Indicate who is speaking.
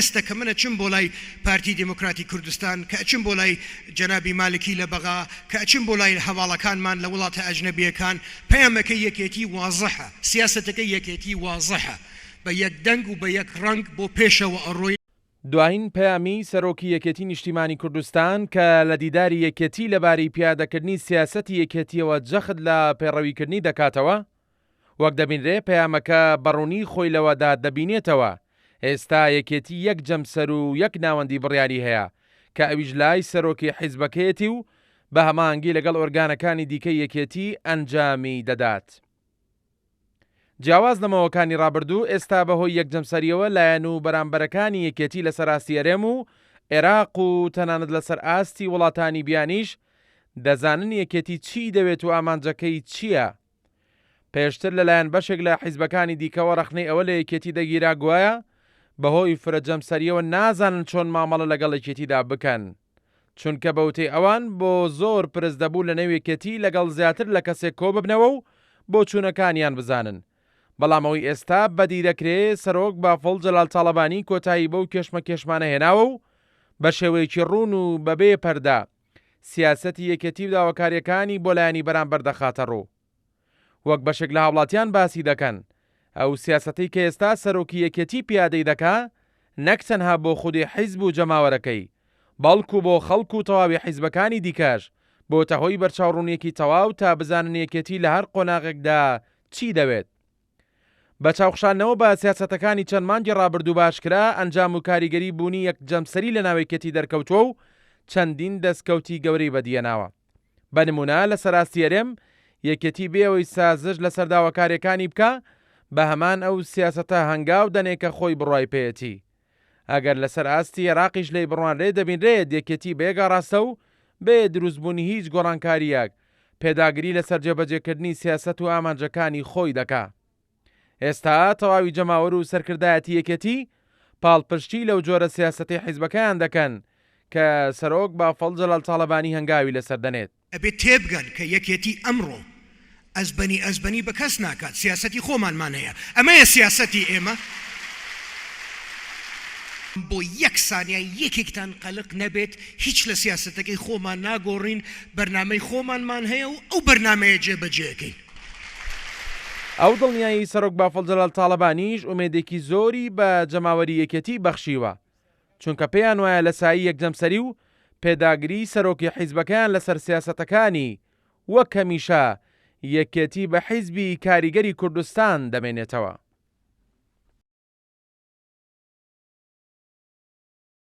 Speaker 1: ئێستا کە منە چم بۆ لای پارتی دموکراتی کوردستان کە ئەچم بۆ لای جەنابی مالکی لە بەغا کە ئەچم بۆ لای هەواڵەکانمان لە وڵاتە ئەجنەبیەکان پەیامەکەی یەکێتی وازەحە سیاسەتەکەی یەکێتی وازەحە بە یەک دەنگ و بە یەک ڕەنگ بۆ پێشەوە ئەڕۆی.
Speaker 2: دوایین پەیامی سەرۆکی یەکێتی نیشتیمانی کوردستان کە لە دیداری یەکێتی لەباری پیادەکردنی سیاسەتی یەکێتیەوە جەخت لە پێڕەویکردنی دەکاتەوە وەک دەبینرێ پەیامەکە بەڕوونی خۆی لەوەدا دەبینێتەوە ئێستا یەکێتی یەک جەمسەر و یەک ناوەندی بڕیاری هەیە کە ئەویش لای سەرۆکی حیزبەکەیەتی و بە هەماهەنگی لەگەڵ ئۆرگانەکانی دیکەی یەکێتی ئەنجامی دەدات. جیاواز لەمەوەکانی ڕابردوو ئێستا بەهۆی یەکجەمسەریەوە لایەن و بەرامبەرەکانی یەکێتی لەسەر ئاسیەرێم و عێراق و تەنانەت لەسەر ئاستی وڵاتانی بیانیش دەزانن یەکێتی چی دەوێت و ئامانجەکەی چییە. پێشتر لەلایەن بەشێک لە حیزبەکانی دیکەوە ڕەخنەی ئەوە لە یەکێتی دەگیرا گوایە بەهۆی فرەجەمسەریەوە نازانن چۆن مامەڵە لەگەڵ یەکێتیدا بکەن چونکە بەوتەی ئەوان بۆ زۆر پرس دەبوو لە نێو یەکێتی لەگەڵ زیاتر لە کەسێک کۆ ببنەوە و بۆ چوونەکانیان بزانن. بەڵام ئەوەی ئێستا بەدی دەکرێت سەرۆک بافڵ جەلال تاڵەبانی کۆتایی بەو کێشمە هێناوە و بە شێوەیەکی ڕوون و بەبێ پەردا سیاسەتی یەکێتی و داواکاریەکانی بۆ لایەنی بەرامبەر دەخاتە ڕوو. وەک بەشێک لە هاوڵاتیان باسی دەکەن ئەو سیاسەتی کە ئێستا سەرۆکی یەکێتی پیادەی دەکا نەک تەنها بۆ خودی حیزب و جەماوەرەکەی بەڵکو بۆ خەڵک و تەواوی حیزبەکانی دیکەش بۆتە هۆی بەرچاوڕوونیەکی تەواو تا بزانن یەکێتی لە هەر قۆناغێکدا چی دەوێت. بە چاوخشانەوە بە سیاسەتەکانی چەند مانگی ڕابردوو باشکرا ئەنجام و کاریگەری بوونی یەک جەمسەری لە ناوێکێتی دەرکەوتووە و چەندین دەستکەوتی گەورەی بەدیێناوە. بە نمونە لە سەراسیەرێم یەکێتی بێەوەی سازش لە سەرداواکاریەکانی بکە بە هەمان ئەو سیاسەتە هەنگاو دەنێکە خۆی بڕوای پێیەتی. ئەگەر لەسەر ئاستی عێراقیش لێی بڕوانرێ دەبینرێت یەکێتی بەیەگا ڕاستە و بێ دروستبوونی هیچ گۆڕانکاریەک پێداگری لەسەر جێبەجێکردنی سیاسەت و ئامانجەکانی خۆی دەکا. ئێستا تەواوی جەماوەر و سەرکردایەتی یەکێتی پاڵپشتی لەو جۆرە سیاسەتی حیزبەکەیان دەکەن کە سەرۆک بافڵ جەلال تاڵەبانی هەنگاوی لەسەر دەنێت.
Speaker 1: ئەبێت تێبگەن کە یەکێتی ئەمڕۆ ئەزبەنی بە کەس ناکات سیاسەتی خۆمانمان هەیە ئەمەیە سیاسەتی ئێمە. بۆ یەک سانیای یەکێکتان قەلق نەبێت هیچ لە سیاسەتەکەی خۆمان ناگۆڕین بەرنامەی خۆمانمان هەیە و ئەو بەرنامەیە جێبەجێەکەین.
Speaker 2: ئەو دڵنیایی سەرۆک بافڵ جەلال تاڵەبانیش ئومێدێکی زۆری بە جەماوەری یەکێتی بەخشیوە چونکە پێیان وایە لە سایی یەکجەمسەری و پێداگری سەرۆکی حیزبەکان لەسەر سیاسەتەکانی وەک هەمیشە یەکێتی بە حیزبی کاریگەری کوردستان دەمێنێتەوە.